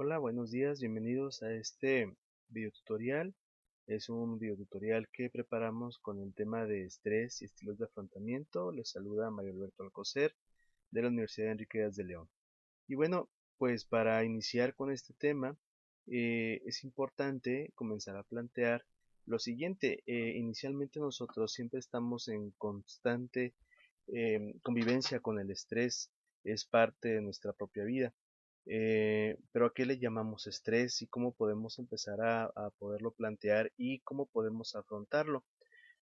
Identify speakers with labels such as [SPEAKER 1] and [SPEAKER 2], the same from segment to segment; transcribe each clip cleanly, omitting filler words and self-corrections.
[SPEAKER 1] Hola, buenos días, bienvenidos a este videotutorial. Es un videotutorial que preparamos con el tema de estrés y estilos de afrontamiento. Les saluda Mario Alberto Alcocer de la Universidad Enrique Díaz de León. Y bueno, pues para iniciar con este tema, es importante comenzar a plantear lo siguiente. Inicialmente nosotros siempre estamos en constante convivencia con el estrés, es parte de nuestra propia vida. Pero ¿a qué le llamamos estrés y cómo podemos empezar a poderlo plantear y cómo podemos afrontarlo?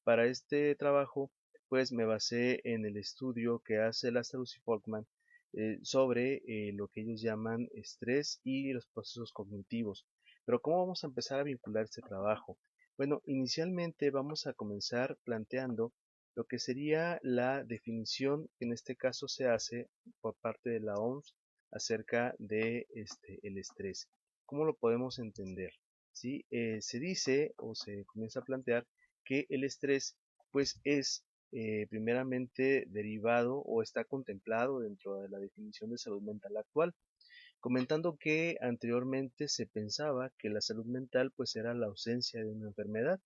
[SPEAKER 1] Para este trabajo, pues me basé en el estudio que hace Lazarus y Folkman sobre lo que ellos llaman estrés y los procesos cognitivos. Pero ¿cómo vamos a empezar a vincular este trabajo? Bueno, inicialmente vamos a comenzar planteando lo que sería la definición que en este caso se hace por parte de la OMS acerca de el estrés. ¿Cómo lo podemos entender? ¿Sí? Se dice o se comienza a plantear que el estrés pues es primeramente derivado o está contemplado dentro de la definición de salud mental actual, comentando que anteriormente se pensaba que la salud mental pues era la ausencia de una enfermedad.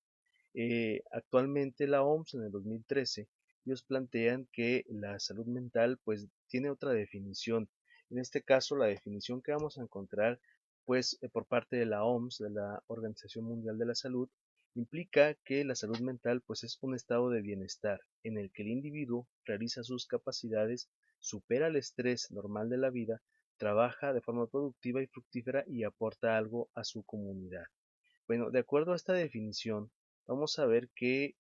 [SPEAKER 1] Actualmente la OMS en el 2013 ellos plantean que la salud mental pues tiene otra definición. En este caso la definición que vamos a encontrar pues por parte de la OMS, de la Organización Mundial de la Salud, implica que la salud mental pues es un estado de bienestar en el que el individuo realiza sus capacidades, supera el estrés normal de la vida, trabaja de forma productiva y fructífera y aporta algo a su comunidad. Bueno, de acuerdo a esta definición, vamos a ver que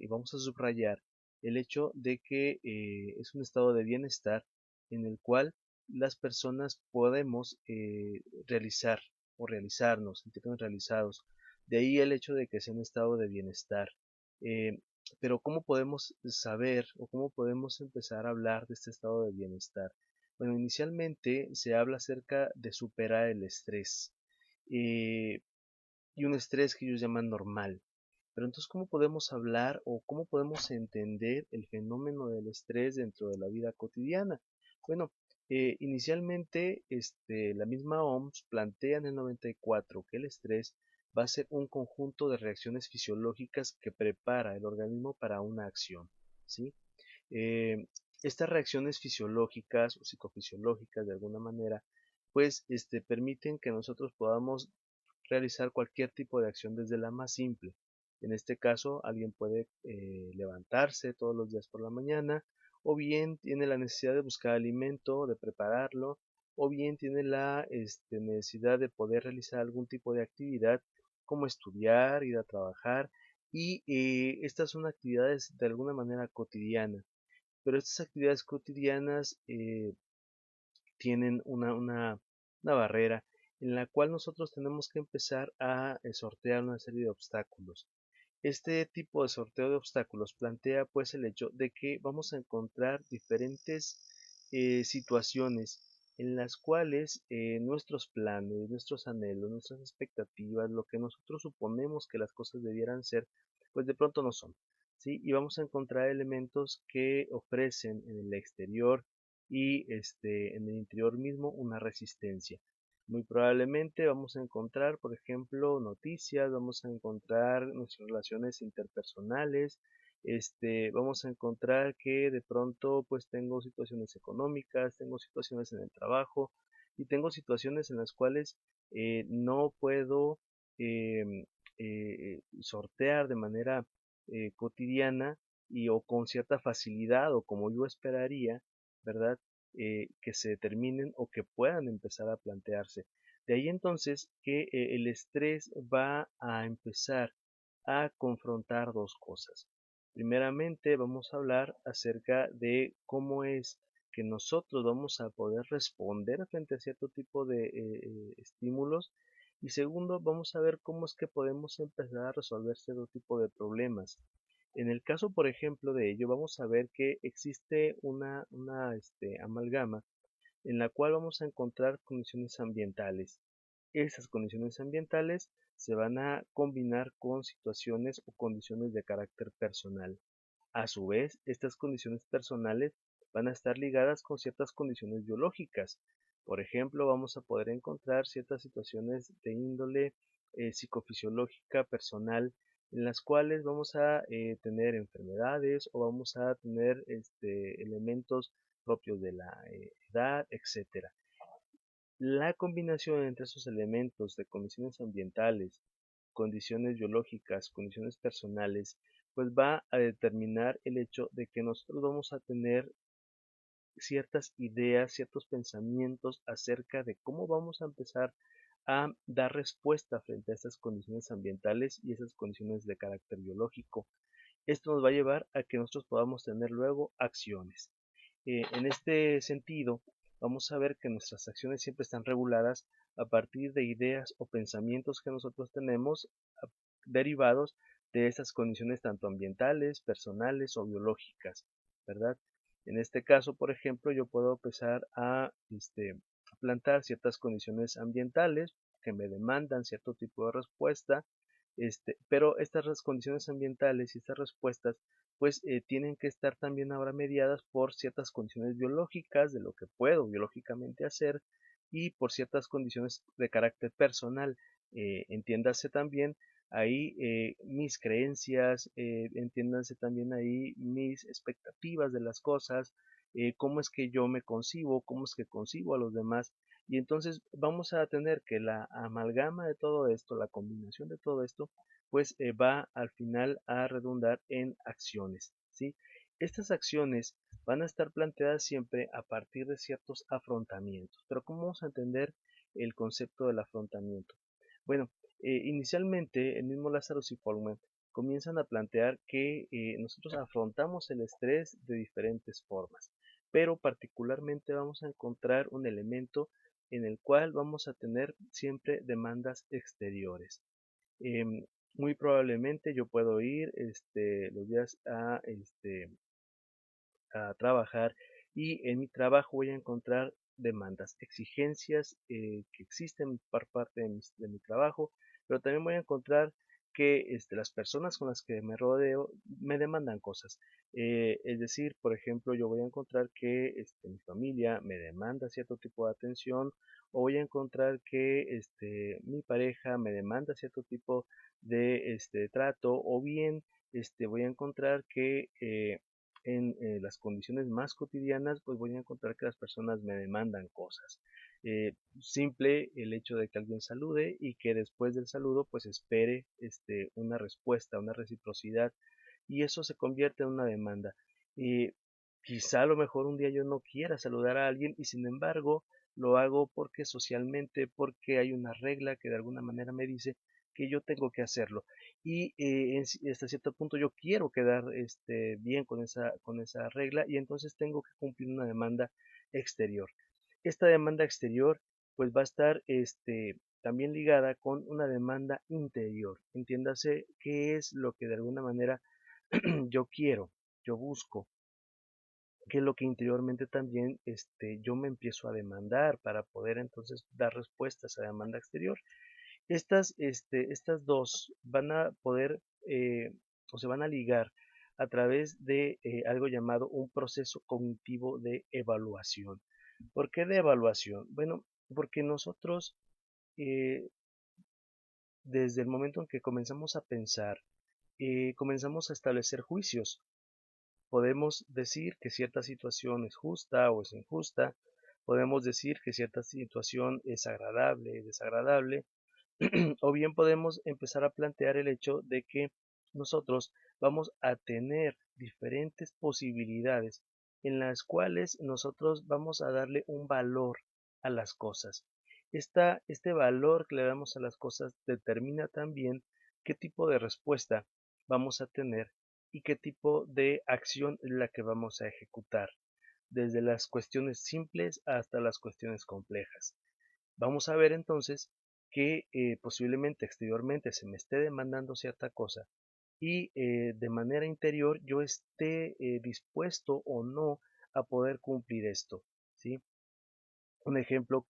[SPEAKER 1] vamos a subrayar el hecho de que es un estado de bienestar en el cual las personas podemos realizar o realizarnos, sentirnos realizados. De ahí el hecho de que sea un estado de bienestar. Eh, pero ¿cómo podemos saber o cómo podemos empezar a hablar de este estado de bienestar? Bueno, inicialmente se habla acerca de superar el estrés. Eh, y un estrés que ellos llaman normal. Pero entonces, ¿cómo podemos hablar o cómo podemos entender el fenómeno del estrés dentro de la vida cotidiana? Bueno, inicialmente la misma OMS plantea en el 94 que el estrés va a ser un conjunto de reacciones fisiológicas que prepara el organismo para una acción, ¿sí? Eh, Estas reacciones fisiológicas o psicofisiológicas de alguna manera, pues permiten que nosotros podamos realizar cualquier tipo de acción desde la más simple. En este caso, alguien puede levantarse todos los días por la mañana, o bien tiene la necesidad de buscar alimento, de prepararlo, o bien tiene la necesidad de poder realizar algún tipo de actividad como estudiar, ir a trabajar, y estas son actividades de alguna manera cotidianas. Pero estas actividades cotidianas tienen una barrera en la cual nosotros tenemos que empezar a sortear una serie de obstáculos. Este tipo de sorteo de obstáculos plantea pues el hecho de que vamos a encontrar diferentes situaciones en las cuales nuestros planes, nuestros anhelos, nuestras expectativas, lo que nosotros suponemos que las cosas debieran ser, pues de pronto no son. ¿Sí? Y vamos a encontrar elementos que ofrecen en el exterior y en el interior mismo una resistencia. Muy probablemente vamos a encontrar, por ejemplo, noticias, vamos a encontrar nuestras relaciones interpersonales, vamos a encontrar que de pronto pues tengo situaciones económicas, tengo situaciones en el trabajo y tengo situaciones en las cuales no puedo sortear de manera cotidiana y o con cierta facilidad o como yo esperaría, ¿verdad? Que se determinen o que puedan empezar a plantearse. De ahí entonces que el estrés va a empezar a confrontar dos cosas. Primeramente vamos a hablar acerca de cómo es que nosotros vamos a poder responder frente a cierto tipo de estímulos y segundo vamos a ver cómo es que podemos empezar a resolver cierto tipo de problemas. En el caso, por ejemplo, de ello, vamos a ver que existe una amalgama en la cual vamos a encontrar condiciones ambientales. Esas condiciones ambientales se van a combinar con situaciones o condiciones de carácter personal. A su vez, estas condiciones personales van a estar ligadas con ciertas condiciones biológicas. Por ejemplo, vamos a poder encontrar ciertas situaciones de índole psicofisiológica personal en las cuales vamos a tener enfermedades o vamos a tener elementos propios de la edad, etcétera. La combinación entre esos elementos de condiciones ambientales, condiciones biológicas, condiciones personales, pues va a determinar el hecho de que nosotros vamos a tener ciertas ideas, ciertos pensamientos acerca de cómo vamos a empezar a dar respuesta frente a estas condiciones ambientales y esas condiciones de carácter biológico. Esto nos va a llevar a que nosotros podamos tener luego acciones. En este sentido, vamos a ver que nuestras acciones siempre están reguladas a partir de ideas o pensamientos que nosotros tenemos derivados de estas condiciones tanto ambientales, personales o biológicas, ¿verdad? En este caso, por ejemplo, yo puedo empezar a plantar ciertas condiciones ambientales que me demandan cierto tipo de respuesta, pero estas condiciones ambientales y estas respuestas pues tienen que estar también ahora mediadas por ciertas condiciones biológicas de lo que puedo biológicamente hacer y por ciertas condiciones de carácter personal. Entiéndase también ahí mis creencias, entiéndanse también ahí mis expectativas de las cosas, cómo es que yo me concibo, cómo es que concibo a los demás. Y entonces vamos a tener que la amalgama de todo esto, la combinación de todo esto, pues va al final a redundar en acciones, ¿sí? Estas acciones van a estar planteadas siempre a partir de ciertos afrontamientos. Pero ¿cómo vamos a entender el concepto del afrontamiento? Bueno, inicialmente el mismo Lázaro y Folkman comienzan a plantear que nosotros afrontamos el estrés de diferentes formas, pero particularmente vamos a encontrar un elemento en el cual vamos a tener siempre demandas exteriores. Em, Muy probablemente yo puedo ir los días a trabajar y en mi trabajo voy a encontrar demandas, exigencias que existen por parte de mi trabajo, pero también voy a encontrar que las personas con las que me rodeo me demandan cosas. Es decir, por ejemplo, yo voy a encontrar que mi familia me demanda cierto tipo de atención o voy a encontrar que mi pareja me demanda cierto tipo de trato o bien voy a encontrar que en las condiciones más cotidianas, pues voy a encontrar que las personas me demandan cosas. Simple el hecho de que alguien salude y que después del saludo, pues espere una respuesta, una reciprocidad, y eso se convierte en una demanda. Y quizá a lo mejor un día yo no quiera saludar a alguien y sin embargo lo hago porque socialmente, porque hay una regla que de alguna manera me dice que yo tengo que hacerlo y hasta cierto punto yo quiero quedar bien con esa regla y entonces tengo que cumplir una demanda exterior. Esta demanda exterior pues va a estar también ligada con una demanda interior. Entiéndase qué es lo que de alguna manera yo quiero, yo busco, qué es lo que interiormente también yo me empiezo a demandar para poder entonces dar respuesta a esa demanda exterior. Estas dos van a poder o se van a ligar a través de algo llamado un proceso cognitivo de evaluación. ¿Por qué de evaluación? Bueno, porque nosotros eh, desde el momento en que comenzamos a pensar, comenzamos a establecer juicios. Podemos decir que cierta situación es justa o es injusta, podemos decir que cierta situación es agradable, desagradable, o bien podemos empezar a plantear el hecho de que nosotros vamos a tener diferentes posibilidades en las cuales nosotros vamos a darle un valor a las cosas. Este valor que le damos a las cosas determina también qué tipo de respuesta vamos a tener y qué tipo de acción es la que vamos a ejecutar, desde las cuestiones simples hasta las cuestiones complejas. Vamos a ver entonces que posiblemente exteriormente se me esté demandando cierta cosa y de manera interior yo esté dispuesto o no a poder cumplir esto, ¿sí? Un ejemplo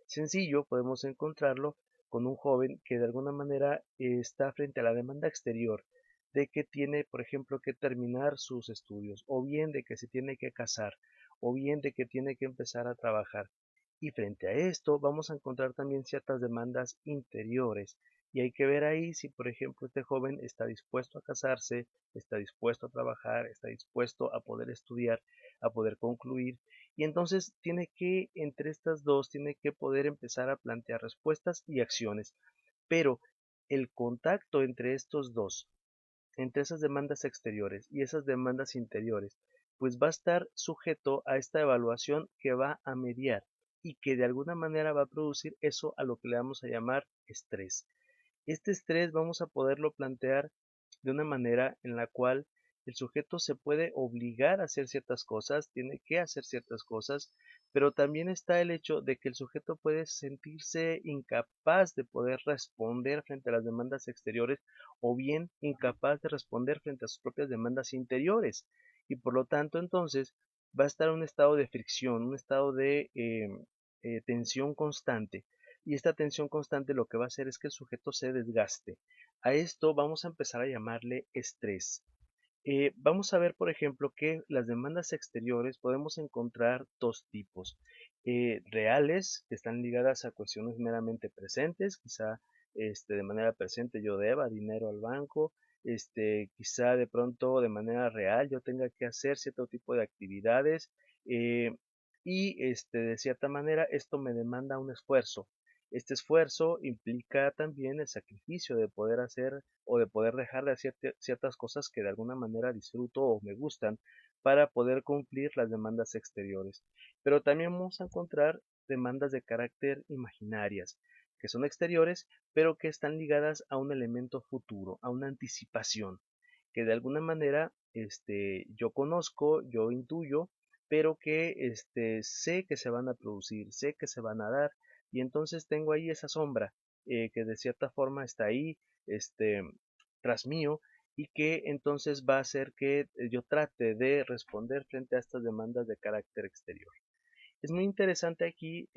[SPEAKER 1] sencillo podemos encontrarlo con un joven que de alguna manera está frente a la demanda exterior de que tiene, por ejemplo, que terminar sus estudios, o bien de que se tiene que casar, o bien de que tiene que empezar a trabajar. Y frente a esto vamos a encontrar también ciertas demandas interiores. Y hay que ver ahí si, por ejemplo, este joven está dispuesto a casarse, está dispuesto a trabajar, está dispuesto a poder estudiar, a poder concluir. Y entonces tiene que, entre estas dos, tiene que poder empezar a plantear respuestas y acciones. Pero el contacto entre estos dos, entre esas demandas exteriores y esas demandas interiores, pues va a estar sujeto a esta evaluación que va a mediar y que de alguna manera va a producir eso a lo que le vamos a llamar estrés. Este estrés vamos a poderlo plantear de una manera en la cual el sujeto se puede obligar a hacer ciertas cosas, tiene que hacer ciertas cosas, pero también está el hecho de que el sujeto puede sentirse incapaz de poder responder frente a las demandas exteriores o bien incapaz de responder frente a sus propias demandas interiores. Y por lo tanto, entonces, va a estar en un estado de fricción, un estado de tensión constante. Y esta tensión constante lo que va a hacer es que el sujeto se desgaste. A esto vamos a empezar a llamarle estrés. Vamos a ver, por ejemplo, que las demandas exteriores podemos encontrar dos tipos. Reales, que están ligadas a cuestiones meramente presentes, quizá de manera presente yo deba dinero al banco, quizá de pronto de manera real yo tenga que hacer cierto tipo de actividades y de cierta manera esto me demanda un esfuerzo. Este esfuerzo implica también el sacrificio de poder hacer o de poder dejar de hacer ciertas cosas que de alguna manera disfruto o me gustan para poder cumplir las demandas exteriores. Pero también vamos a encontrar demandas de carácter imaginarias, que son exteriores, pero que están ligadas a un elemento futuro, a una anticipación, que de alguna manera yo conozco, yo intuyo, pero que sé que se van a producir, sé que se van a dar, y entonces tengo ahí esa sombra que de cierta forma está ahí, este, tras mío, y que entonces va a hacer que yo trate de responder frente a estas demandas de carácter exterior. Es muy interesante aquí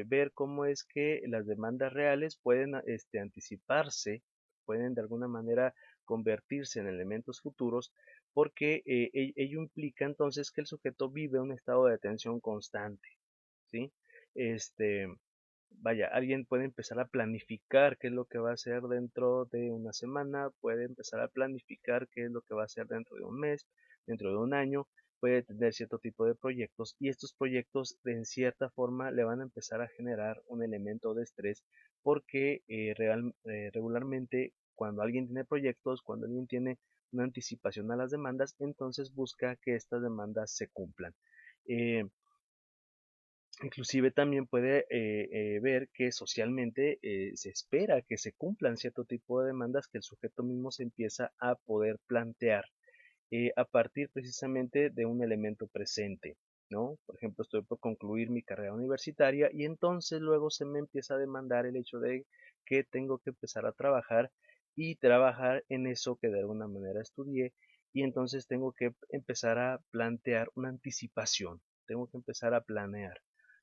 [SPEAKER 1] ver cómo es que las demandas reales pueden anticiparse, pueden de alguna manera convertirse en elementos futuros, porque ello implica entonces que el sujeto vive un estado de tensión constante, ¿sí? Este, Vaya, alguien puede empezar a planificar qué es lo que va a hacer dentro de una semana, puede empezar a planificar qué es lo que va a hacer dentro de un mes, dentro de un año, puede tener cierto tipo de proyectos y estos proyectos de en cierta forma le van a empezar a generar un elemento de estrés porque regularmente cuando alguien tiene proyectos, cuando alguien tiene una anticipación a las demandas, entonces busca que estas demandas se cumplan. Eh, Inclusive también puede ver que socialmente se espera que se cumplan cierto tipo de demandas que el sujeto mismo se empieza a poder plantear a partir precisamente de un elemento presente, ¿no? Por ejemplo, estoy por concluir mi carrera universitaria y entonces luego se me empieza a demandar el hecho de que tengo que empezar a trabajar y trabajar en eso que de alguna manera estudié y entonces tengo que empezar a plantear una anticipación, tengo que empezar a planear.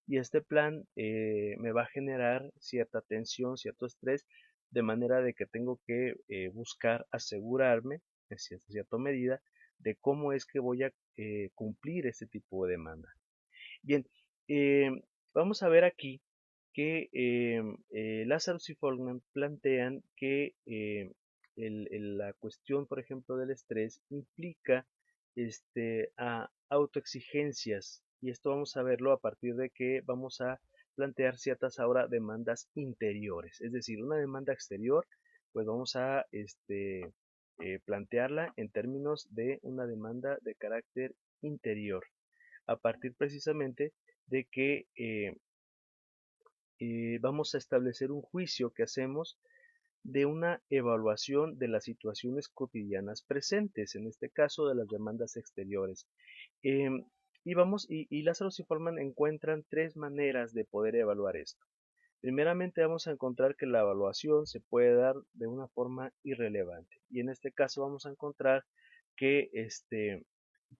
[SPEAKER 1] Y este plan me va a generar cierta tensión, cierto estrés, de manera de que tengo que buscar asegurarme, en cierta medida, de cómo es que voy a cumplir este tipo de demanda. Bien, eh, vamos a ver aquí que Lazarus y Folkman plantean que la cuestión, por ejemplo, del estrés implica a autoexigencias y esto vamos a verlo a partir de que vamos a plantear ciertas ahora demandas interiores, es decir, una demanda exterior, pues vamos a plantearla en términos de una demanda de carácter interior, a partir precisamente de que vamos a establecer un juicio que hacemos de una evaluación de las situaciones cotidianas presentes, en este caso de las demandas exteriores. Em, y Lázaro y Forman encuentran tres maneras de poder evaluar esto. Primeramente vamos a encontrar que la evaluación se puede dar de una forma irrelevante y en este caso vamos a encontrar que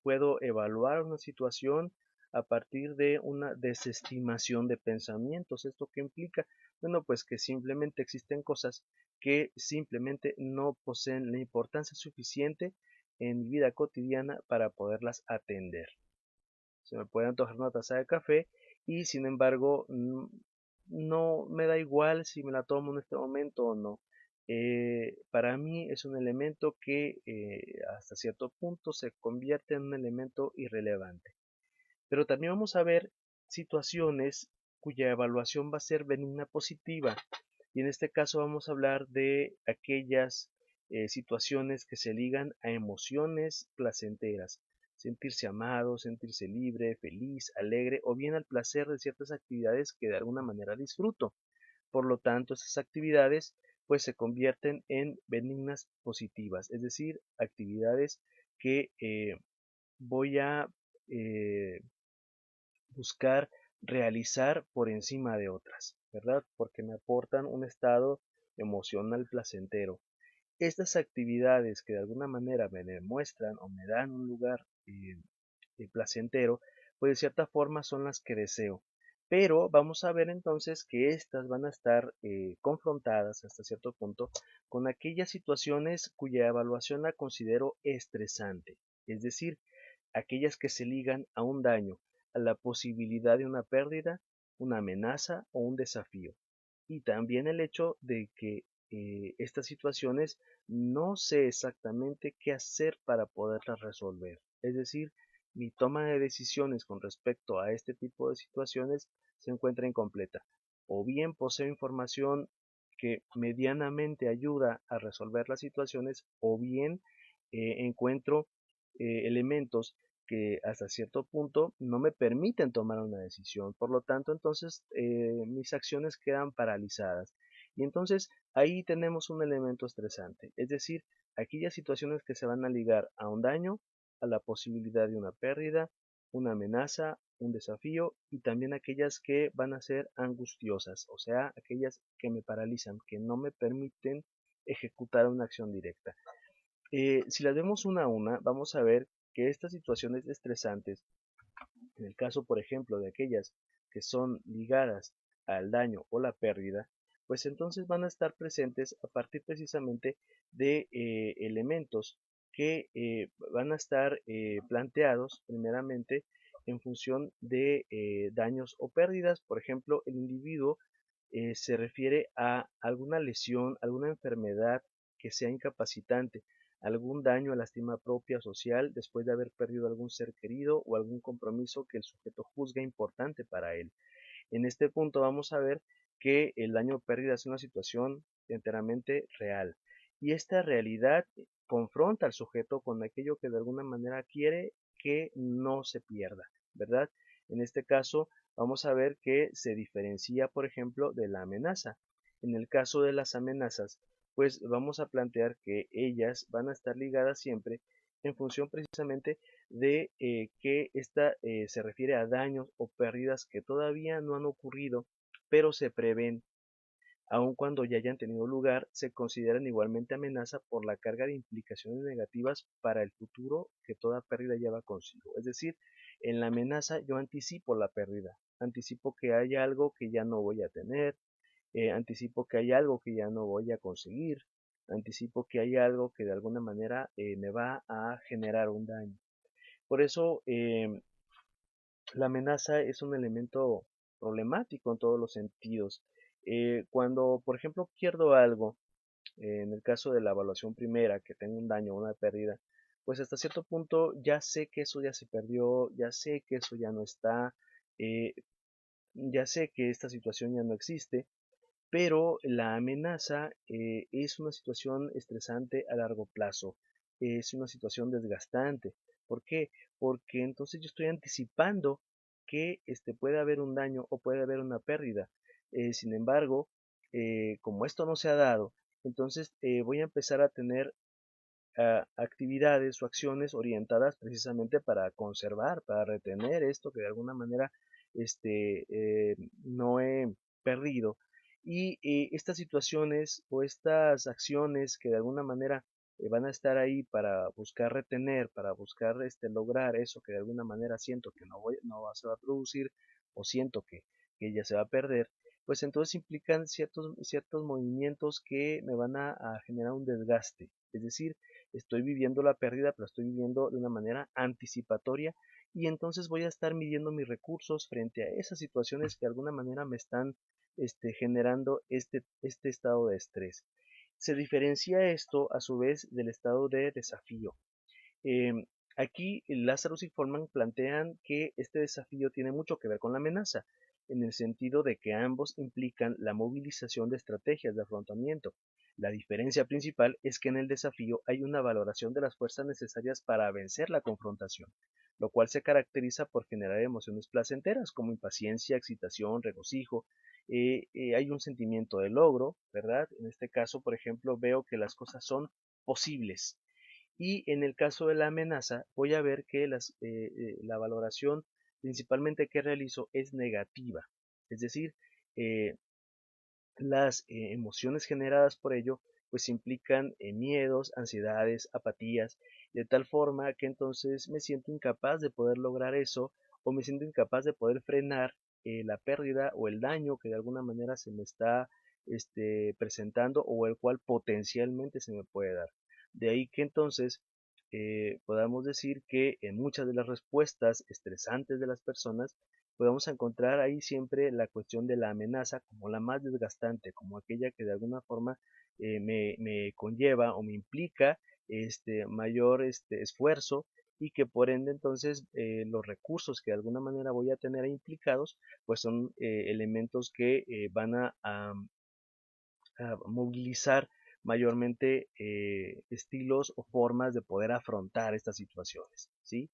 [SPEAKER 1] puedo evaluar una situación a partir de una desestimación de pensamientos. ¿Esto qué implica? Bueno, pues que simplemente existen cosas que simplemente no poseen la importancia suficiente en mi vida cotidiana para poderlas atender. Se me puede antojar una taza de café y sin embargo no me da igual si me la tomo en este momento o no. Para mí es un elemento que hasta cierto punto se convierte en un elemento irrelevante. Pero también vamos a ver situaciones cuya evaluación va a ser benigna positiva. Y en este caso vamos a hablar de aquellas situaciones que se ligan a emociones placenteras. Sentirse amado, sentirse libre, feliz, alegre o bien al placer de ciertas actividades que de alguna manera disfruto. Por lo tanto, esas actividades pues se convierten en benignas positivas, es decir, actividades que voy a eh, buscar realizar por encima de otras, ¿verdad? Porque me aportan un estado emocional placentero. Estas actividades que de alguna manera me demuestran o me dan un lugar placentero, pues de cierta forma son las que deseo. Pero vamos a ver entonces que estas van a estar confrontadas hasta cierto punto con aquellas situaciones cuya evaluación la considero estresante, es decir, aquellas que se ligan a un daño, a la posibilidad de una pérdida, una amenaza o un desafío. Y también el hecho de que estas situaciones no sé exactamente qué hacer para poderlas resolver. Es decir, mi toma de decisiones con respecto a este tipo de situaciones se encuentra incompleta. O bien poseo información que medianamente ayuda a resolver las situaciones, o bien encuentro elementos que hasta cierto punto no me permiten tomar una decisión. Por lo tanto, entonces mis acciones quedan paralizadas. Y entonces ahí tenemos un elemento estresante, es decir, aquellas situaciones que se van a ligar a un daño, a la posibilidad de una pérdida, una amenaza, un desafío y también aquellas que van a ser angustiosas, o sea, aquellas que me paralizan, que no me permiten ejecutar una acción directa. Si las vemos una a una, vamos a ver que estas situaciones estresantes, en el caso, por ejemplo, de aquellas que son ligadas al daño o la pérdida, pues entonces van a estar presentes a partir precisamente de elementos que van a estar planteados primeramente en función de daños o pérdidas. Por ejemplo, el individuo se refiere a alguna lesión, alguna enfermedad que sea incapacitante, algún daño a la estima propia social después de haber perdido algún ser querido o algún compromiso que el sujeto juzga importante para él. En este punto vamos a ver que el daño o pérdida es una situación enteramente real y esta realidad confronta al sujeto con aquello que de alguna manera quiere que no se pierda, ¿verdad? En este caso vamos a ver que se diferencia, por ejemplo, de la amenaza. En el caso de las amenazas, pues vamos a plantear que ellas van a estar ligadas siempre en función precisamente de que esta se refiere a daños o pérdidas que todavía no han ocurrido, pero se prevén. Aun cuando ya hayan tenido lugar, se consideran igualmente amenaza por la carga de implicaciones negativas para el futuro que toda pérdida lleva consigo. Es decir, en la amenaza yo anticipo la pérdida, anticipo que hay algo que ya no voy a tener, anticipo que hay algo que ya no voy a conseguir, anticipo que hay algo que de alguna manera me va a generar un daño. Por eso la amenaza es un elemento problemático en todos los sentidos. Cuando, por ejemplo, pierdo algo, en el caso de la evaluación primera, que tengo un daño o una pérdida, pues hasta cierto punto ya sé que eso ya se perdió, ya sé que eso ya no está, eh, ya sé que esta situación ya no existe, pero la amenaza es una situación estresante a largo plazo, es una situación desgastante. ¿Por qué? Porque entonces yo estoy anticipando que puede haber un daño o puede haber una pérdida. Sin embargo, como esto no se ha dado, entonces voy a empezar a tener actividades o acciones orientadas precisamente para conservar, para retener esto que de alguna manera no he perdido. Y estas situaciones o estas acciones que de alguna manera van a estar ahí para buscar retener, para buscar lograr eso que de alguna manera siento que no se va a producir o siento que ya se va a perder, pues entonces implican ciertos movimientos que me van a generar un desgaste. Es decir, estoy viviendo la pérdida, pero estoy viviendo de una manera anticipatoria y entonces voy a estar midiendo mis recursos frente a esas situaciones que de alguna manera me están generando este estado de estrés. Se diferencia esto a su vez del estado de desafío. Em, Aquí Lazarus y Forman plantean que este desafío tiene mucho que ver con la amenaza, en el sentido de que ambos implican la movilización de estrategias de afrontamiento. La diferencia principal es que en el desafío hay una valoración de las fuerzas necesarias para vencer la confrontación, lo cual se caracteriza por generar emociones placenteras como impaciencia, excitación, regocijo. Hay un sentimiento de logro, ¿verdad? En este caso, por ejemplo, veo que las cosas son posibles, y en el caso de la amenaza, voy a ver que la valoración principalmente que realizo es negativa. Es decir, eh, las emociones generadas por ello pues implican miedos, ansiedades, apatías, de tal forma que entonces me siento incapaz de poder lograr eso, o me siento incapaz de poder frenar la pérdida o el daño que de alguna manera se me está presentando, o el cual potencialmente se me puede dar. De ahí que entonces podamos decir que en muchas de las respuestas estresantes de las personas podemos encontrar ahí siempre la cuestión de la amenaza como la más desgastante, como aquella que de alguna forma me conlleva o me implica mayor esfuerzo, y que por ende entonces los recursos que de alguna manera voy a tener implicados pues son elementos que van a movilizar mayormente estilos o formas de poder afrontar estas situaciones, ¿sí?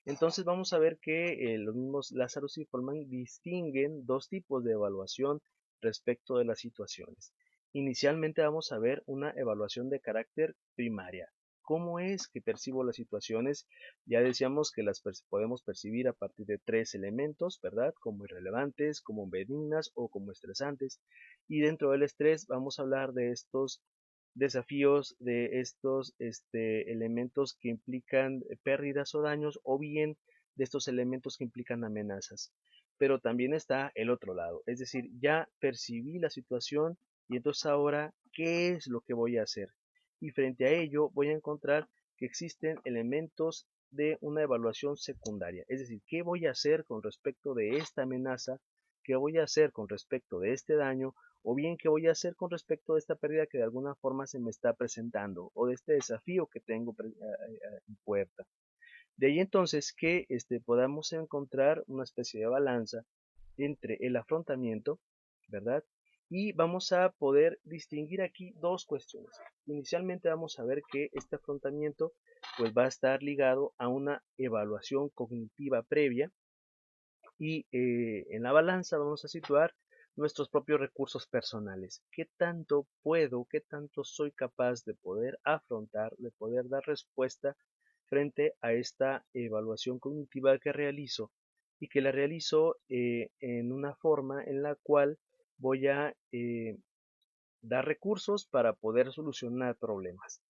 [SPEAKER 1] Entonces vamos a ver que los mismos Lazarus y Forman distinguen dos tipos de evaluación respecto de las situaciones. Inicialmente vamos a ver una evaluación de carácter primaria. ¿Cómo es que percibo las situaciones? Ya decíamos que las podemos percibir a partir de tres elementos, ¿verdad? Como irrelevantes, como benignas o como estresantes. Y dentro del estrés vamos a hablar de estos desafíos, de estos elementos que implican pérdidas o daños, o bien de estos elementos que implican amenazas. Pero también está el otro lado, es decir, ya percibí la situación y entonces ahora, ¿qué es lo que voy a hacer? Y frente a ello voy a encontrar que existen elementos de una evaluación secundaria, es decir, ¿qué voy a hacer con respecto de esta amenaza? ¿Qué voy a hacer con respecto de este daño? O bien, ¿qué voy a hacer con respecto de esta pérdida que de alguna forma se me está presentando, o de este desafío que tengo en puerta? De ahí entonces que podamos encontrar una especie de balanza entre el afrontamiento, ¿verdad? Y vamos a poder distinguir aquí dos cuestiones. Inicialmente vamos a ver que este afrontamiento pues va a estar ligado a una evaluación cognitiva previa, y en la balanza vamos a situar nuestros propios recursos personales. ¿Qué tanto puedo, qué tanto soy capaz de poder afrontar, de poder dar respuesta frente a esta evaluación cognitiva que realizo, y que la realizo en una forma en la cual voy a dar recursos para poder solucionar problemas?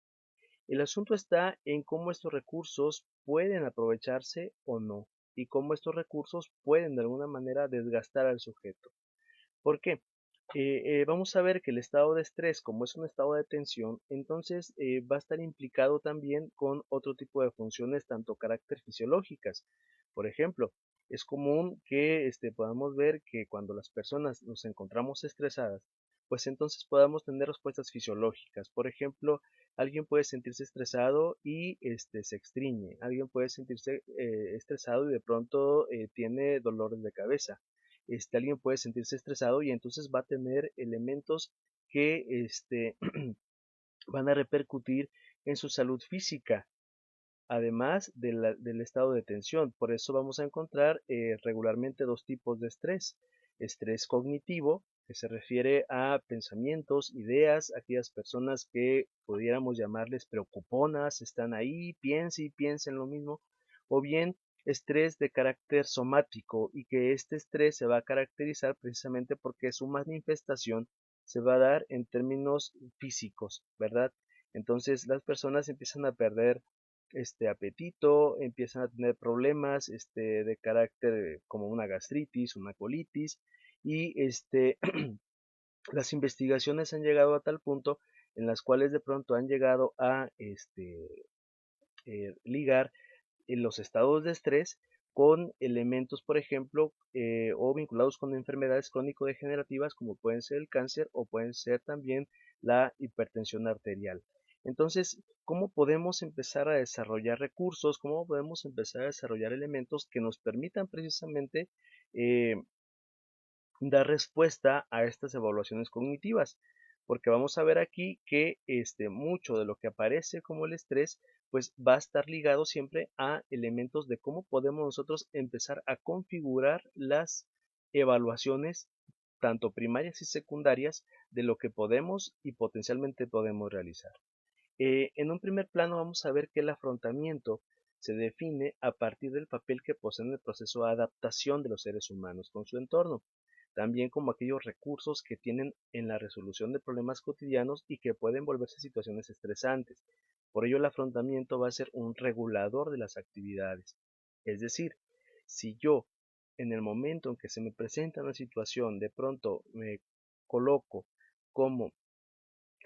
[SPEAKER 1] El asunto está en cómo estos recursos pueden aprovecharse o no, y cómo estos recursos pueden de alguna manera desgastar al sujeto. ¿Por qué? Vamos a ver que el estado de estrés, como es un estado de tensión, entonces va a estar implicado también con otro tipo de funciones, tanto carácter fisiológicas. Por ejemplo, es común que podamos ver que cuando las personas nos encontramos estresadas, pues entonces podamos tener respuestas fisiológicas. Por ejemplo, alguien puede sentirse estresado y se extriñe. Alguien puede sentirse estresado y de pronto tiene dolores de cabeza. Alguien puede sentirse estresado y entonces va a tener elementos que van a repercutir en su salud física, además del estado de tensión. Por eso vamos a encontrar regularmente dos tipos de estrés. Estrés cognitivo, que se refiere a pensamientos, ideas, aquellas personas que pudiéramos llamarles preocuponas, están ahí, piense y piensen lo mismo. O bien estrés de carácter somático, y que este estrés se va a caracterizar precisamente porque su manifestación se va a dar en términos físicos, ¿verdad? Entonces las personas empiezan a perder apetito, empiezan a tener problemas de carácter como una gastritis, una colitis, y las investigaciones han llegado a tal punto en las cuales de pronto han llegado a ligar en los estados de estrés con elementos, por ejemplo, o vinculados con enfermedades crónico-degenerativas como pueden ser el cáncer o pueden ser también la hipertensión arterial. Entonces, ¿cómo podemos empezar a desarrollar recursos? ¿Cómo podemos empezar a desarrollar elementos que nos permitan precisamente eh, dar respuesta a estas evaluaciones cognitivas? Porque vamos a ver aquí que mucho de lo que aparece como el estrés pues va a estar ligado siempre a elementos de cómo podemos nosotros empezar a configurar las evaluaciones tanto primarias y secundarias de lo que podemos y potencialmente podemos realizar. En un primer plano vamos a ver que el afrontamiento se define a partir del papel que poseen en el proceso de adaptación de los seres humanos con su entorno, también como aquellos recursos que tienen en la resolución de problemas cotidianos y que pueden volverse situaciones estresantes. Por ello el afrontamiento va a ser un regulador de las actividades. Es decir, si yo en el momento en que se me presenta una situación de pronto me coloco como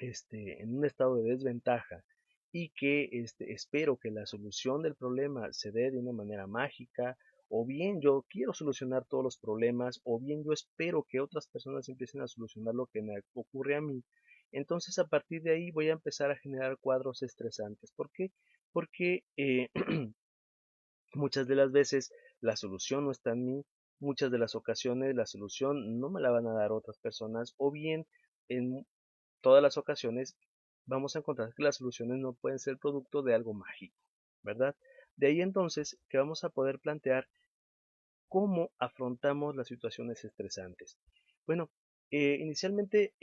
[SPEAKER 1] en un estado de desventaja y que espero que la solución del problema se dé de una manera mágica, o bien yo quiero solucionar todos los problemas, o bien yo espero que otras personas empiecen a solucionar lo que me ocurre a mí, entonces a partir de ahí voy a empezar a generar cuadros estresantes. ¿Por qué? Porque muchas de las veces la solución no está en mí, muchas de las ocasiones la solución no me la van a dar otras personas, o bien en todas las ocasiones vamos a encontrar que las soluciones no pueden ser producto de algo mágico, ¿verdad? De ahí entonces que vamos a poder plantear cómo afrontamos las situaciones estresantes. Bueno, inicialmente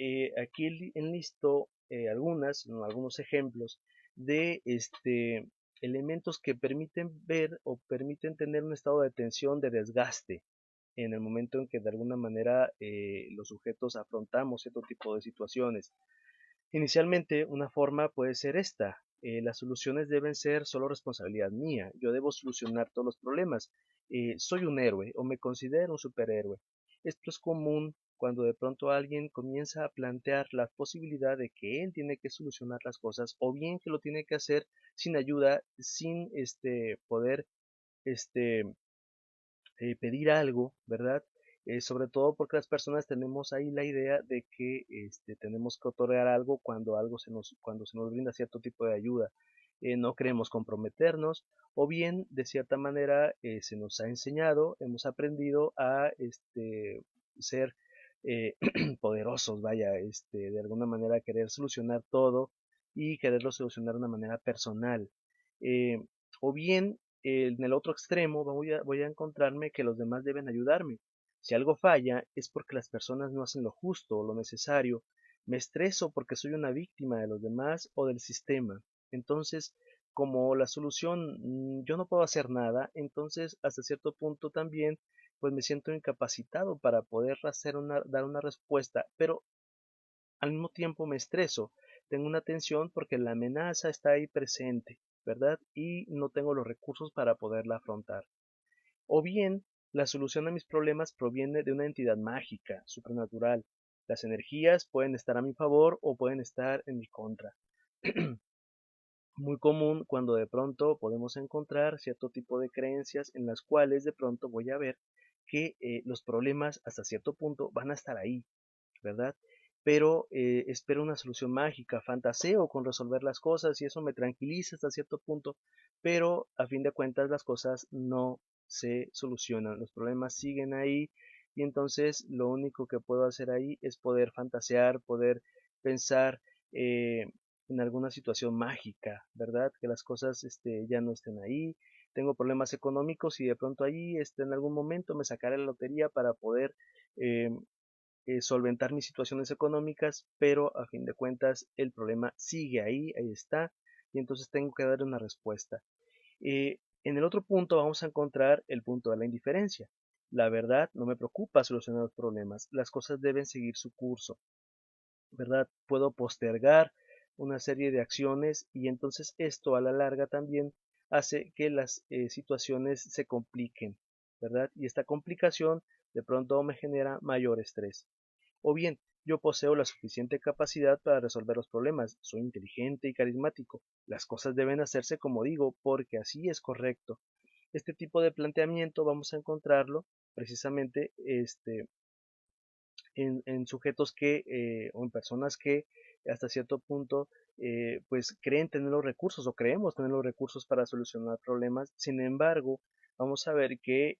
[SPEAKER 1] aquí enlisto algunos ejemplos de elementos que permiten ver o permiten tener un estado de tensión, de desgaste, en el momento en que de alguna manera los sujetos afrontamos cierto tipo de situaciones. Inicialmente, una forma puede ser esta. Las soluciones deben ser solo responsabilidad mía. Yo debo solucionar todos los problemas. Soy un héroe o me considero un superhéroe. Esto es común cuando de pronto alguien comienza a plantear la posibilidad de que él tiene que solucionar las cosas o bien que lo tiene que hacer sin ayuda, sin poder este, pedir algo, ¿verdad? Sobre todo porque las personas tenemos ahí la idea de que tenemos que otorgar algo cuando cuando se nos brinda cierto tipo de ayuda. No queremos comprometernos, o bien de cierta manera se nos ha enseñado, hemos aprendido a ser poderosos, vaya, de alguna manera querer solucionar todo y quererlo solucionar de una manera personal. Eh, o bien en el otro extremo voy a encontrarme que los demás deben ayudarme. Si algo falla es porque las personas no hacen lo justo o lo necesario. Me estreso porque soy una víctima de los demás o del sistema. Entonces, como la solución yo no puedo hacer nada, entonces hasta cierto punto también pues me siento incapacitado para poder dar una respuesta, pero al mismo tiempo me estreso, tengo una tensión porque la amenaza está ahí presente, ¿verdad? Y no tengo los recursos para poderla afrontar. O bien, la solución a mis problemas proviene de una entidad mágica, supernatural. Las energías pueden estar a mi favor o pueden estar en mi contra. Muy común cuando de pronto podemos encontrar cierto tipo de creencias en las cuales de pronto voy a ver que los problemas hasta cierto punto van a estar ahí, ¿verdad? Pero espero una solución mágica, fantaseo con resolver las cosas y eso me tranquiliza hasta cierto punto, pero a fin de cuentas las cosas no se solucionan, los problemas siguen ahí y entonces lo único que puedo hacer ahí es poder fantasear, poder pensar en alguna situación mágica, ¿verdad? Que las cosas ya no estén ahí. Tengo problemas económicos y de pronto ahí en algún momento me sacaré la lotería para poder eh, solventar mis situaciones económicas, pero a fin de cuentas el problema sigue ahí, ahí está, y entonces tengo que dar una respuesta. En el otro punto vamos a encontrar el punto de la indiferencia. La verdad, no me preocupa solucionar los problemas, las cosas deben seguir su curso, ¿verdad? Puedo postergar una serie de acciones y entonces esto a la larga también hace que las situaciones se compliquen, ¿verdad? Y esta complicación de pronto me genera mayor estrés. O bien, yo poseo la suficiente capacidad para resolver los problemas, soy inteligente y carismático. Las cosas deben hacerse como digo, porque así es correcto. Este tipo de planteamiento vamos a encontrarlo precisamente en sujetos o en personas que hasta cierto punto pues creen tener los recursos o creemos tener los recursos para solucionar problemas. Sin embargo, vamos a ver que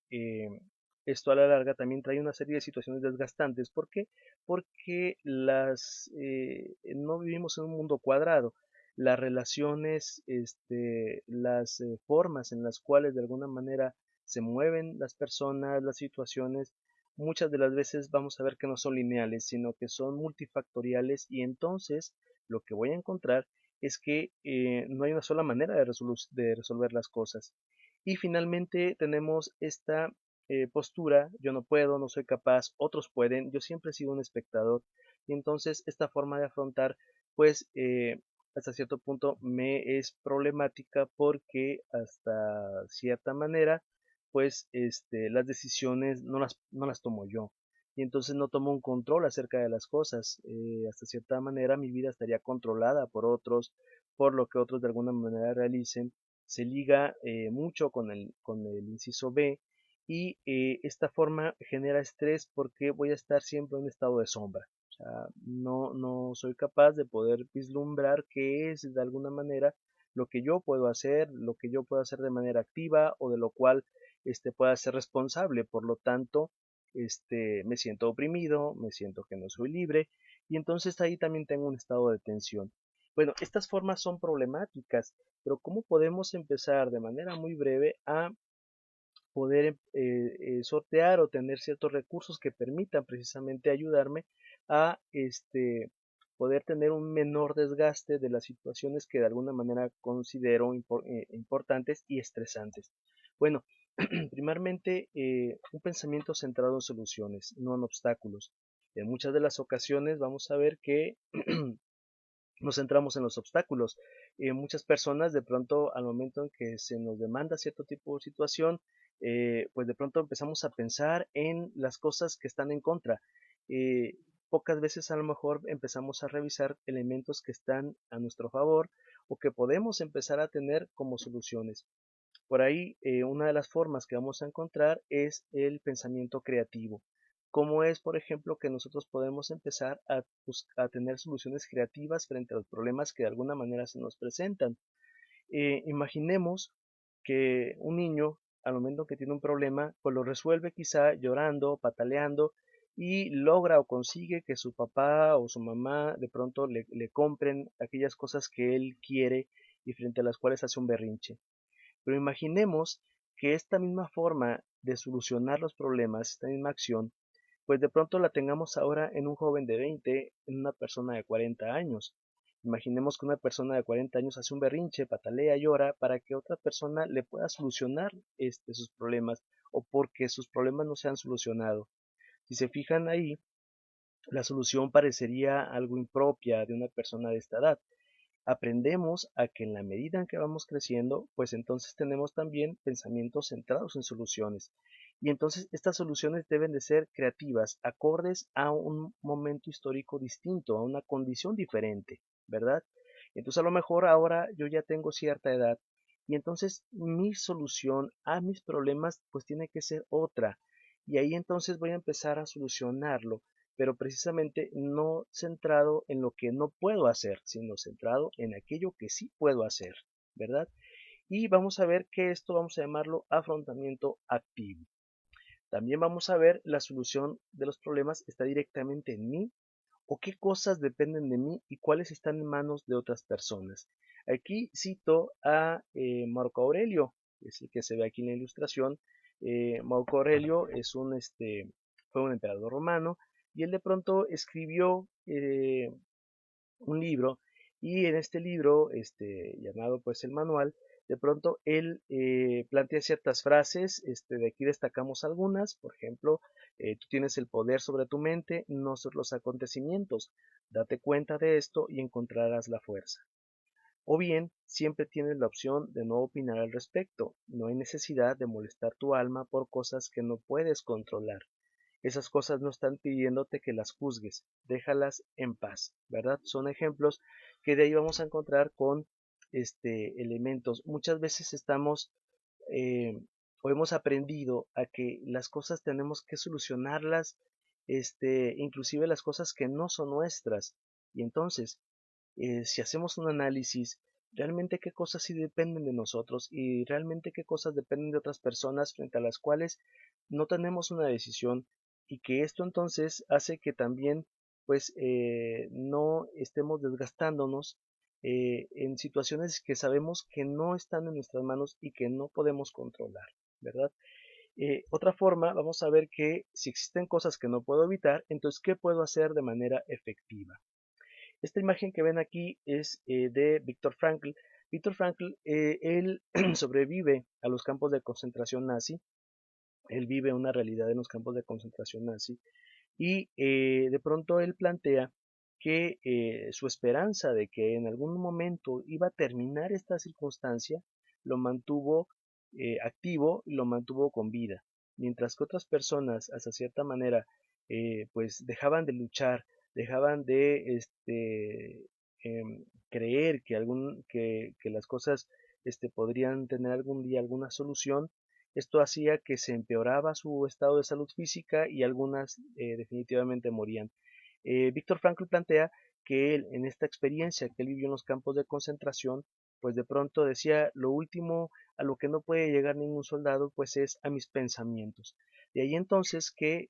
[SPEAKER 1] esto a la larga también trae una serie de situaciones desgastantes. ¿Por qué? Porque no vivimos en un mundo cuadrado. Las relaciones, las formas en las cuales de alguna manera se mueven las personas, las situaciones, muchas de las veces vamos a ver que no son lineales, sino que son multifactoriales, y entonces lo que voy a encontrar es que no hay una sola manera de resolver las cosas. Y finalmente tenemos esta postura: yo no puedo, no soy capaz, otros pueden, yo siempre he sido un espectador. Y entonces esta forma de afrontar, pues hasta cierto punto me es problemática, porque hasta cierta manera pues las decisiones no las tomo yo, y entonces no tomo un control acerca de las cosas. Hasta cierta manera mi vida estaría controlada por otros, por lo que otros de alguna manera realicen. Se liga mucho con el inciso B, y esta forma genera estrés porque voy a estar siempre en un estado de sombra. O sea, no soy capaz de poder vislumbrar qué es de alguna manera lo que yo puedo hacer, lo que yo puedo hacer de manera activa, o de lo cual pueda ser responsable. Por lo tanto, me siento oprimido, me siento que no soy libre, y entonces ahí también tengo un estado de tensión. Bueno, estas formas son problemáticas, pero ¿cómo podemos empezar de manera muy breve a poder sortear o tener ciertos recursos que permitan precisamente ayudarme a poder tener un menor desgaste de las situaciones que de alguna manera considero importantes y estresantes? Bueno, primeramente, un pensamiento centrado en soluciones, no en obstáculos. En muchas de las ocasiones vamos a ver que nos centramos en los obstáculos. Muchas personas, de pronto, al momento en que se nos demanda cierto tipo de situación, pues de pronto empezamos a pensar en las cosas que están en contra. Eh, Pocas veces a lo mejor empezamos a revisar elementos que están a nuestro favor, o que podemos empezar a tener como soluciones. Por ahí, una de las formas que vamos a encontrar es el pensamiento creativo. ¿Cómo es, por ejemplo, que nosotros podemos empezar a tener soluciones creativas frente a los problemas que de alguna manera se nos presentan? Imaginemos que un niño, al momento que tiene un problema, pues lo resuelve quizá llorando, pataleando, y logra o consigue que su papá o su mamá de pronto le compren aquellas cosas que él quiere y frente a las cuales hace un berrinche. Pero imaginemos que esta misma forma de solucionar los problemas, esta misma acción, pues de pronto la tengamos ahora en un joven de 20, en una persona de 40 años. Imaginemos que una persona de 40 años hace un berrinche, patalea, llora para que otra persona le pueda solucionar sus problemas, o porque sus problemas no se han solucionado. Si se fijan ahí, la solución parecería algo impropia de una persona de esta edad. Aprendemos a que en la medida en que vamos creciendo, pues entonces tenemos también pensamientos centrados en soluciones. Y entonces estas soluciones deben de ser creativas, acordes a un momento histórico distinto, a una condición diferente, ¿verdad? Entonces a lo mejor ahora yo ya tengo cierta edad, y entonces mi solución a mis problemas pues tiene que ser otra. Y ahí entonces voy a empezar a solucionarlo, pero precisamente no centrado en lo que no puedo hacer, sino centrado en aquello que sí puedo hacer, ¿verdad? Y vamos a ver que esto vamos a llamarlo afrontamiento activo. También vamos a ver la solución de los problemas está directamente en mí, o qué cosas dependen de mí y cuáles están en manos de otras personas. Aquí cito a Marco Aurelio, es el que se ve aquí en la ilustración. Marco Aurelio fue un emperador romano, y él de pronto escribió un libro, y en este libro, llamado pues el manual, de pronto él plantea ciertas frases. De aquí destacamos algunas. Por ejemplo, tú tienes el poder sobre tu mente, no sobre los acontecimientos. Date cuenta de esto y encontrarás la fuerza. O bien, siempre tienes la opción de no opinar al respecto. No hay necesidad de molestar tu alma por cosas que no puedes controlar. Esas cosas no están pidiéndote que las juzgues, déjalas en paz, ¿verdad? Son ejemplos que de ahí vamos a encontrar con elementos. Muchas veces estamos o hemos aprendido a que las cosas tenemos que solucionarlas, inclusive las cosas que no son nuestras. Y entonces, si hacemos un análisis, realmente qué cosas sí dependen de nosotros y realmente qué cosas dependen de otras personas frente a las cuales no tenemos una decisión, y que esto entonces hace que también pues no estemos desgastándonos en situaciones que sabemos que no están en nuestras manos y que no podemos controlar, ¿verdad? Otra forma, vamos a ver que si existen cosas que no puedo evitar, entonces ¿qué puedo hacer de manera efectiva? Esta imagen que ven aquí es de Viktor Frankl. Viktor Frankl, él sobrevive a los campos de concentración nazi. Él vive una realidad en los campos de concentración nazi, y de pronto él plantea que su esperanza de que en algún momento iba a terminar esta circunstancia lo mantuvo activo y lo mantuvo con vida, mientras que otras personas, hasta cierta manera, pues dejaban de luchar, dejaban de creer que, que las cosas podrían tener algún día alguna solución. Esto hacía que se empeoraba su estado de salud física y algunas definitivamente morían. Víctor Frankl plantea que él, en esta experiencia que él vivió en los campos de concentración, pues de pronto decía: lo último a lo que no puede llegar ningún soldado, pues es a mis pensamientos. De ahí entonces que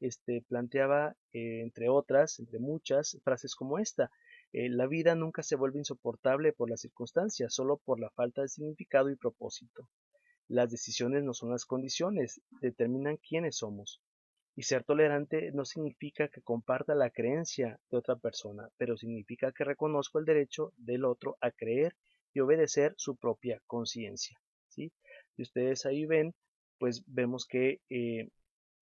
[SPEAKER 1] planteaba, entre otras, entre muchas, frases como esta: la vida nunca se vuelve insoportable por las circunstancias, solo por la falta de significado y propósito. Las decisiones no son las condiciones, determinan quiénes somos. Y ser tolerante no significa que comparta la creencia de otra persona, pero significa que reconozco el derecho del otro a creer y obedecer su propia conciencia, ¿sí? Y ustedes ahí ven, pues vemos que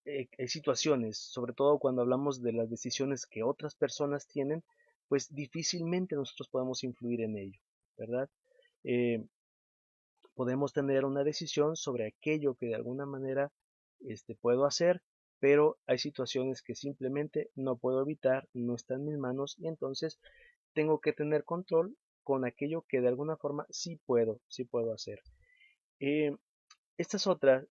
[SPEAKER 1] hay situaciones, sobre todo cuando hablamos de las decisiones que otras personas tienen, pues difícilmente nosotros podemos influir en ello, ¿verdad? Eh, Podemos tener una decisión sobre aquello que de alguna manera puedo hacer, pero hay situaciones que simplemente no puedo evitar, no está en mis manos, y entonces tengo que tener control con aquello que de alguna forma sí puedo hacer. Eh, esta es otra.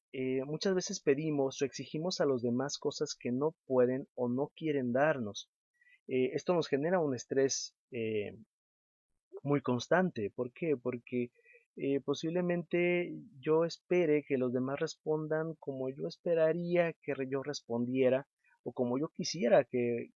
[SPEAKER 1] Muchas veces pedimos o exigimos a los demás cosas que no pueden o no quieren darnos. Esto nos genera un estrés muy constante. ¿Por qué? Porque posiblemente yo espere que los demás respondan como yo esperaría que yo respondiera, o como yo quisiera que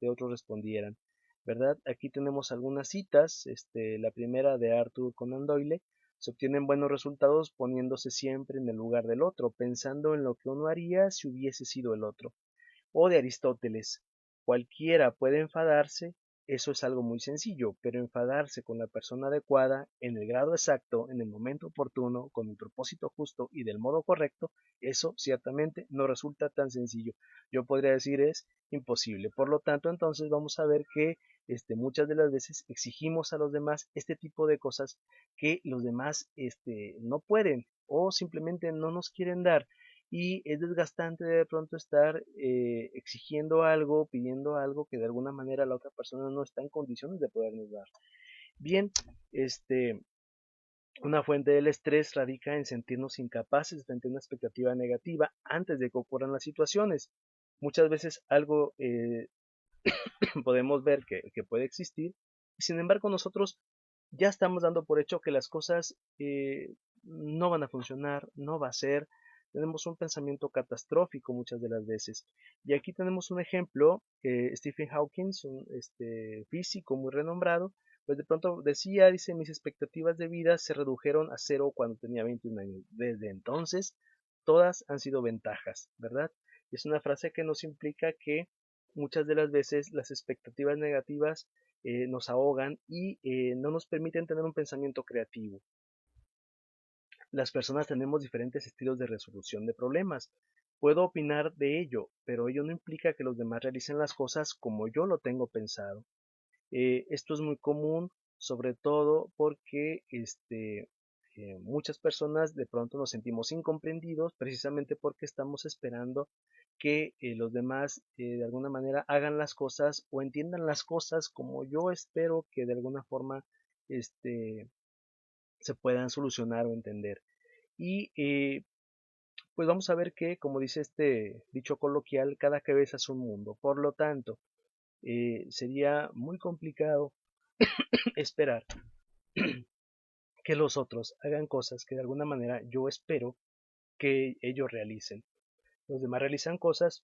[SPEAKER 1] otros respondieran, ¿verdad? Aquí tenemos algunas citas. La primera de Arthur Conan Doyle: se obtienen buenos resultados poniéndose siempre en el lugar del otro, pensando en lo que uno haría si hubiese sido el otro. O de Aristóteles: cualquiera puede enfadarse, eso es algo muy sencillo, pero enfadarse con la persona adecuada, en el grado exacto, en el momento oportuno, con el propósito justo y del modo correcto, eso ciertamente no resulta tan sencillo. Yo podría decir es imposible. Por lo tanto, entonces vamos a ver que muchas de las veces exigimos a los demás este tipo de cosas que los demás no pueden o simplemente no nos quieren dar, y es desgastante de pronto estar exigiendo algo, pidiendo algo que de alguna manera la otra persona no está en condiciones de podernos dar. Bien, una fuente del estrés radica en sentirnos incapaces frente a una expectativa negativa antes de que ocurran las situaciones. Muchas veces algo podemos ver que puede existir, y sin embargo nosotros ya estamos dando por hecho que las cosas no van a funcionar, no va a ser. Tenemos un pensamiento catastrófico muchas de las veces. Y aquí tenemos un ejemplo: Stephen Hawking, un físico muy renombrado, pues de pronto dice: mis expectativas de vida se redujeron a cero cuando tenía 21 años. Desde entonces, todas han sido ventajas, ¿verdad? Es una frase que nos implica que muchas de las veces las expectativas negativas nos ahogan y no nos permiten tener un pensamiento creativo. Las personas tenemos diferentes estilos de resolución de problemas. Puedo opinar de ello, pero ello no implica que los demás realicen las cosas como yo lo tengo pensado. Esto es muy común, sobre todo porque muchas personas de pronto nos sentimos incomprendidos precisamente porque estamos esperando que los demás de alguna manera hagan las cosas o entiendan las cosas como yo espero que de alguna forma este, se puedan solucionar o entender. Y pues vamos a ver que, como dice este dicho coloquial, cada cabeza es un mundo. Por lo tanto, sería muy complicado esperar que los otros hagan cosas que de alguna manera yo espero que ellos realicen. Los demás realizan cosas,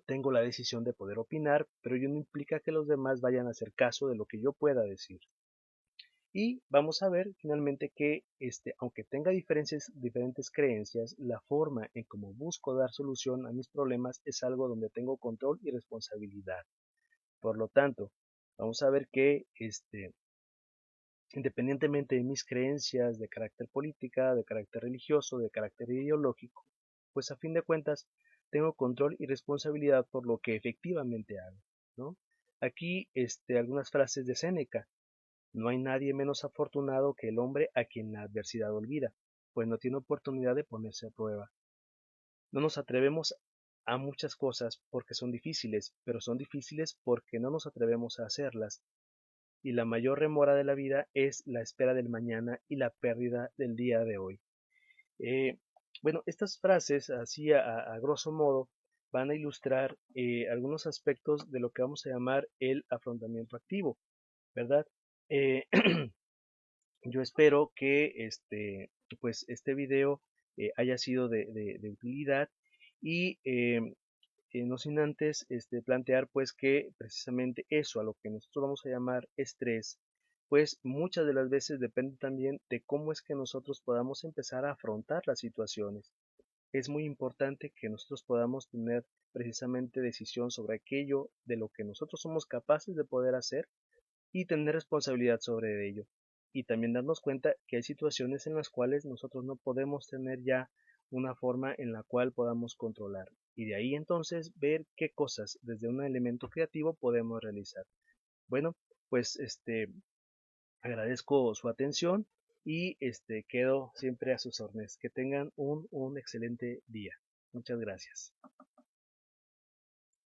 [SPEAKER 1] tengo la decisión de poder opinar, pero ello no implica que los demás vayan a hacer caso de lo que yo pueda decir. Y vamos a ver finalmente que, aunque tenga diferentes creencias, la forma en cómo busco dar solución a mis problemas es algo donde tengo control y responsabilidad. Por lo tanto, vamos a ver que, independientemente de mis creencias de carácter política, de carácter religioso, de carácter ideológico, pues a fin de cuentas tengo control y responsabilidad por lo que efectivamente hago, ¿no? Aquí, algunas frases de Séneca. No hay nadie menos afortunado que el hombre a quien la adversidad olvida, pues no tiene oportunidad de ponerse a prueba. No nos atrevemos a muchas cosas porque son difíciles, pero son difíciles porque no nos atrevemos a hacerlas. Y la mayor remora de la vida es la espera del mañana y la pérdida del día de hoy. Eh, bueno, estas frases, así a grosso modo, van a ilustrar algunos aspectos de lo que vamos a llamar el afrontamiento activo, ¿verdad? Eh, Yo espero que pues este video haya sido de utilidad y no sin antes plantear pues que precisamente eso a lo que nosotros vamos a llamar estrés, pues muchas de las veces depende también de cómo es que nosotros podamos empezar a afrontar las situaciones. Es muy importante que nosotros podamos tener precisamente decisión sobre aquello de lo que nosotros somos capaces de poder hacer y tener responsabilidad sobre ello. Y también darnos cuenta que hay situaciones en las cuales nosotros no podemos tener ya una forma en la cual podamos controlar. Y de ahí entonces ver qué cosas desde un elemento creativo podemos realizar. Bueno, pues agradezco su atención y quedo siempre a sus órdenes. Que tengan un excelente día. Muchas gracias.